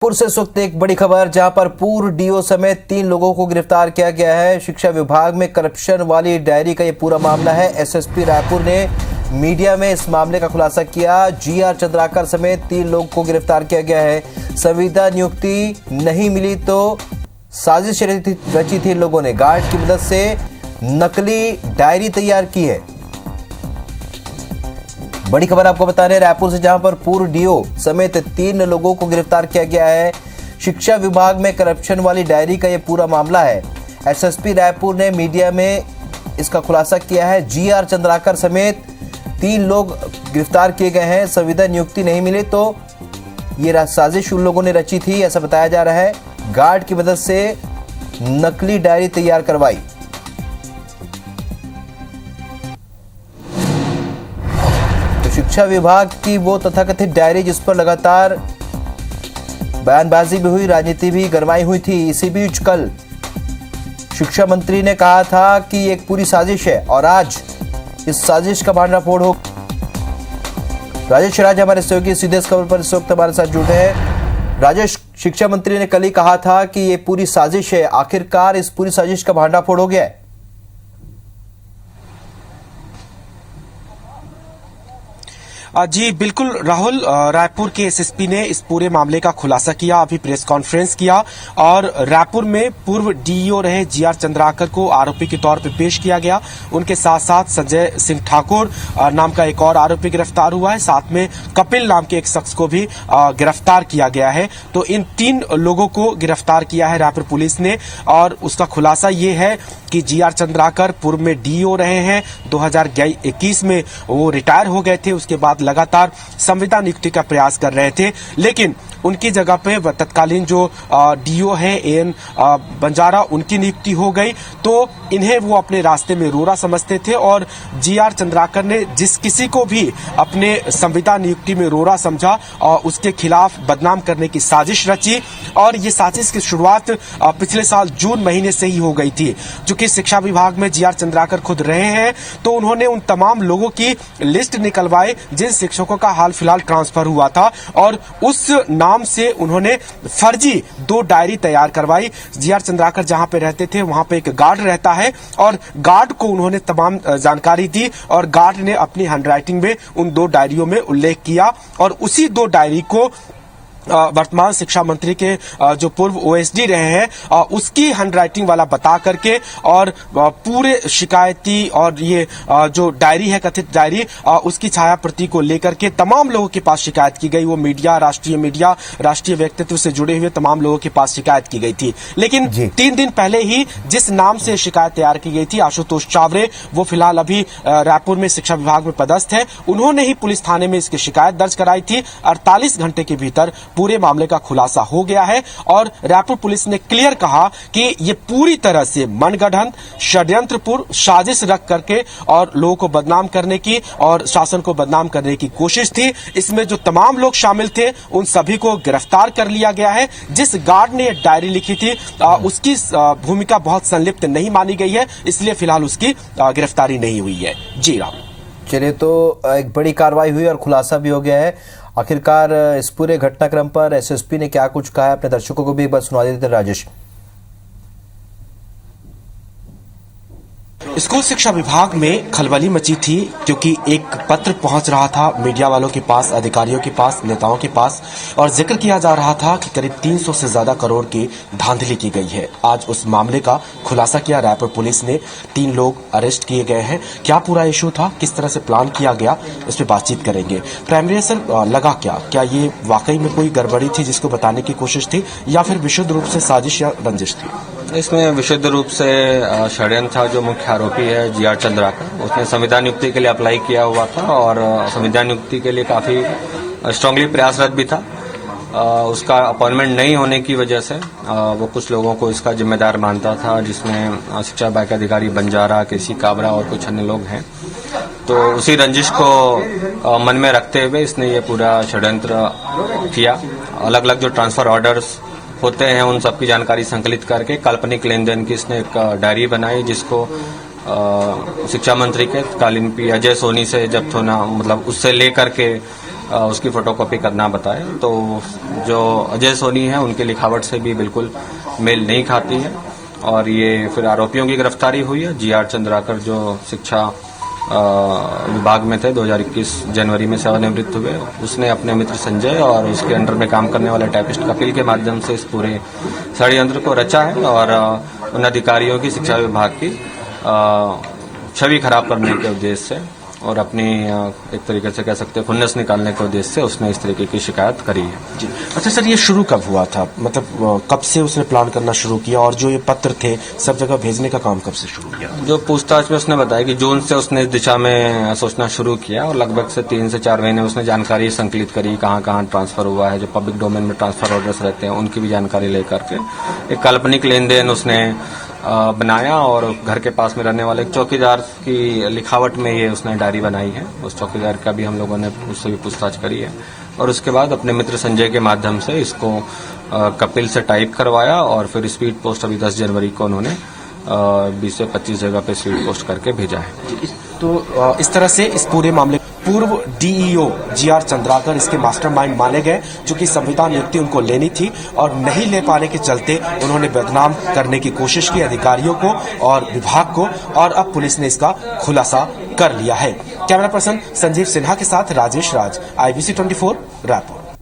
पुर से इस वक्त एक बड़ी खबर जहां पर पूर्व डीओ समेत 3 लोगों को गिरफ्तार किया गया है। शिक्षा विभाग में करप्शन वाली डायरी का ये पूरा मामला है। एसएसपी रायपुर ने मीडिया में इस मामले का खुलासा किया। जीआर चंद्राकर समेत 3 लोगों को गिरफ्तार किया गया है। संविदा नियुक्ति नहीं मिली तो साजिश रची थी। लोगों ने गार्ड की मदद से नकली डायरी तैयार की है। बड़ी खबर आपको बता रहे हैं रायपुर से, जहां पर पूर्व डीओ समेत 3 लोगों को गिरफ्तार किया गया है। शिक्षा विभाग में करप्शन वाली डायरी का यह पूरा मामला है। एसएसपी रायपुर ने मीडिया में इसका खुलासा किया है। जीआर चंद्राकर समेत 3 लोग गिरफ्तार किए गए हैं। संविदा नियुक्ति नहीं मिली तो ये साजिश उन लोगों ने रची थी, ऐसा बताया जा रहा है। गार्ड की मदद से नकली डायरी तैयार करवाई। शिक्षा विभाग की वो तथाकथित डायरी जिस पर लगातार बयानबाजी भी हुई, राजनीति भी गरमाई हुई थी। इसी बीच कल शिक्षा मंत्री ने कहा था कि एक पूरी साजिश है और आज इस साजिश का भांडाफोड़ हो। राजेश राज हमारे सहयोगी सीधे इस खबर पर इस वक्त हमारे साथ जुड़े हैं। राजेश, शिक्षा मंत्री ने कल ही कहा था कि ये पूरी साजिश है, आखिरकार इस पूरी साजिश का भांडाफोड़ हो गया है। जी बिल्कुल राहुल, रायपुर के एसएसपी ने इस पूरे मामले का खुलासा किया, अभी प्रेस कॉन्फ्रेंस किया और रायपुर में पूर्व डीईओ रहे जीआर चंद्राकर को आरोपी के तौर पर पेश किया गया। उनके साथ साथ संजय सिंह ठाकुर नाम का एक और आरोपी गिरफ्तार हुआ है। साथ में कपिल नाम के एक शख्स को भी गिरफ्तार किया गया है। तो इन 3 लोगों को गिरफ्तार किया है रायपुर पुलिस ने और उसका खुलासा ये है कि जीआर चंद्राकर पूर्व में डीईओ रहे हैं। 2021 में वो रिटायर हो गए थे। उसके बाद लगातार संविदा नियुक्ति का प्रयास कर रहे थे, लेकिन उनकी जगह पे तत्कालीन जो डीओ है एएन बंजारा, उनकी नियुक्ति हो गई। तो इन्हें वो अपने रास्ते में रोड़ा समझते थे और जीआर चंद्राकर ने जिस किसी को भी अपने संविदा नियुक्ति में रोड़ा समझा और उसके खिलाफ बदनाम करने की साजिश रची। और ये साजिश की शुरुआत पिछले साल जून महीने से ही हो गई थी। चूंकि शिक्षा विभाग में जीआर चंद्राकर खुद रहे हैं, तो उन्होंने उन तमाम लोगों की लिस्ट निकलवाई जिन शिक्षकों का हाल फिलहाल ट्रांसफर हुआ था और उस नाम से उन्होंने फर्जी 2 डायरी तैयार करवाई। जीआर चंद्राकर जहां पे रहते थे वहां पे एक गार्ड रहता है और गार्ड को उन्होंने तमाम जानकारी दी और गार्ड ने अपनी हैंडराइटिंग में उन 2 डायरियों में उल्लेख किया और उसी 2 डायरी को वर्तमान शिक्षा मंत्री के जो पूर्व ओएसडी रहे हैं उसकी हैंडराइटिंग वाला बता करके और पूरे शिकायती और ये जो डायरी है, कथित डायरी, उसकी छाया प्रति को लेकर के तमाम लोगों के पास शिकायत की गई। वो मीडिया, राष्ट्रीय व्यक्तित्व से जुड़े हुए तमाम लोगों के पास शिकायत की गई थी। लेकिन 3 दिन पहले ही जिस नाम से शिकायत तैयार की गई थी, आशुतोष चावरे, वो फिलहाल अभी रायपुर में शिक्षा विभाग में पदस्थ है। उन्होंने ही पुलिस थाने में इसकी शिकायत दर्ज कराई थी। 48 घंटे के भीतर पूरे मामले का खुलासा हो गया है और रायपुर पुलिस ने क्लियर कहा कि ये पूरी तरह से मनगढ़ंत, षड्यंत्रपूर्ण साजिश रख करके और लोगों को बदनाम करने की और शासन को बदनाम करने की कोशिश थी। इसमें जो तमाम लोग शामिल थे उन सभी को गिरफ्तार कर लिया गया है। जिस गार्ड ने ये डायरी लिखी थी उसकी भूमिका बहुत संलिप्त नहीं मानी गई है, इसलिए फिलहाल उसकी गिरफ्तारी नहीं हुई है। जी राम, चलिए, तो एक बड़ी कार्रवाई हुई और खुलासा भी हो गया है। आखिरकार इस पूरे घटनाक्रम पर एसएसपी ने क्या कुछ कहा है, अपने दर्शकों को भी एक बार सुना देते राजेश। स्कूल शिक्षा विभाग में खलबली मची थी क्योंकि एक पत्र पहुंच रहा था मीडिया वालों के पास, अधिकारियों के पास, नेताओं के पास और जिक्र किया जा रहा था कि करीब 300 से ज्यादा करोड़ की धांधली की गई है। आज उस मामले का खुलासा किया रायपुर पुलिस ने। 3 लोग अरेस्ट किए गए हैं। क्या पूरा इशू था, किस तरह से प्लान किया गया, इस पर बातचीत करेंगे। प्राइमरी सर, लगा क्या ये वाकई में कोई गड़बड़ी थी जिसको बताने की कोशिश थी या फिर विशुद्ध रूप से साजिश या रंजिश थी? इसमें विशुद्ध रूप से षड्यंत्र था। जो मुख्य आरोपी है जीआर चंद्राकर, उसने संविदा नियुक्ति के लिए अप्लाई किया हुआ था और संविदा नियुक्ति के लिए काफी स्ट्रांगली प्रयासरत भी था। उसका अपॉइंटमेंट नहीं होने की वजह से वो कुछ लोगों को इसका जिम्मेदार मानता था, जिसमें शिक्षा विभाग के अधिकारी बंजारा, केसी काबरा और कुछ अन्य लोग हैं। तो उसी रंजिश को मन में रखते हुए इसने ये पूरा षड्यंत्र किया। अलग अलग जो ट्रांसफर ऑर्डर्स होते हैं उन सबकी जानकारी संकलित करके काल्पनिक लेन देन की इसने एक डायरी बनाई, जिसको शिक्षा मंत्री के तत्कालीन पी अजय सोनी से जब्त होना, मतलब उससे लेकर के उसकी फोटोकॉपी करना बताए। तो जो अजय सोनी है उनकी लिखावट से भी बिल्कुल मेल नहीं खाती है और ये फिर आरोपियों की गिरफ्तारी हुई है। जीआर चंद्राकर जो शिक्षा विभाग में थे, 2021 जनवरी में सेवानिवृत्त हुए, उसने अपने मित्र संजय और उसके अंडर में काम करने वाले टाइपिस्ट कपिल के माध्यम से इस पूरे षड्यंत्र को रचा है और उन अधिकारियों की शिक्षा विभाग की छवि खराब करने के उद्देश्य से और अपनी एक तरीके से कह सकते हैं खुन्नस निकालने के उद्देश्य से उसने इस तरीके की शिकायत करी है। जी। अच्छा सर, ये शुरू कब हुआ था? मतलब कब से उसने प्लान करना शुरू किया और जो ये पत्र थे सब जगह भेजने का काम कब से शुरू किया? जो पूछताछ में उसने बताया कि जून से उसने इस दिशा में सोचना शुरू किया और लगभग से 3 से 4 महीने उसने जानकारी संकलित करी, कहाँ कहाँ ट्रांसफर हुआ है, जो पब्लिक डोमेन में ट्रांसफर ऑर्डर्स रहते हैं उनकी भी जानकारी लेकर के एक काल्पनिक लेन देन उसने बनाया और घर के पास में रहने वाले एक चौकीदार की लिखावट में ये उसने डायरी बनाई है। उस चौकीदार का भी हम लोगों ने उससे भी पूछताछ करी है और उसके बाद अपने मित्र संजय के माध्यम से इसको कपिल से टाइप करवाया और फिर स्पीड पोस्ट अभी 10 जनवरी को उन्होंने 20 से 25 जगह पे स्पीड पोस्ट करके भेजा है। तो इस तरह से इस पूरे मामले पूर्व डीईओ जीआर चंद्राकर इसके मास्टरमाइंड माने गए, जो कि संविदा नियुक्ति उनको लेनी थी और नहीं ले पाने के चलते उन्होंने बदनाम करने की कोशिश की अधिकारियों को और विभाग को और अब पुलिस ने इसका खुलासा कर लिया है। कैमरा पर्सन संजीव सिन्हा के साथ राजेश राज, IBC 24 रायपुर।